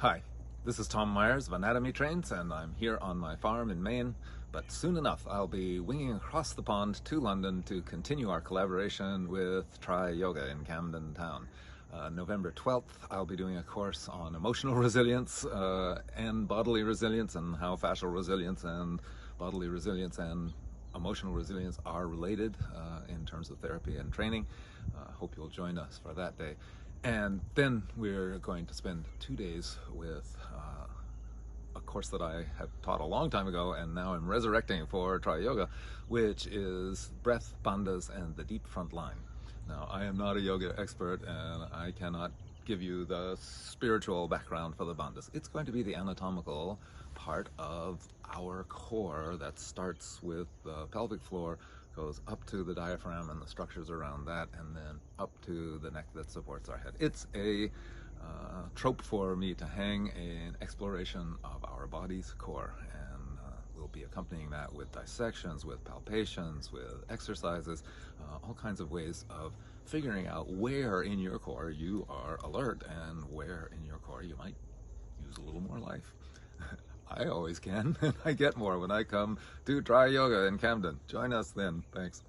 Hi, this is Tom Myers of Anatomy Trains, and I'm here on my farm in Maine, but soon enough I'll be winging across the pond to London to continue our collaboration with TriYoga in Camden town. November 12th, I'll be doing a course on emotional resilience and bodily resilience, and how fascial resilience and bodily resilience and emotional resilience are related in terms of therapy and training. Hope you'll join us for that day. And then we're going to spend 2 days with a course that I had taught a long time ago, and now I'm resurrecting for TriYoga, which is breath, bandhas, and the deep front line. Now, I am not a yoga expert, and I cannot give you the spiritual background for the bandhas. It's going to be the anatomical part of our core that starts with the pelvic floor, goes up to the diaphragm and the structures around that, and then up to the neck that supports our head. It's a trope for me to hang an exploration of our body's core, and we'll be accompanying that with dissections, with palpations, with exercises, all kinds of ways of figuring out where in your core you are alert and where in your core you might use a little more life. I always can, and I get more when I come to TriYoga in Camden. Join us then. Thanks.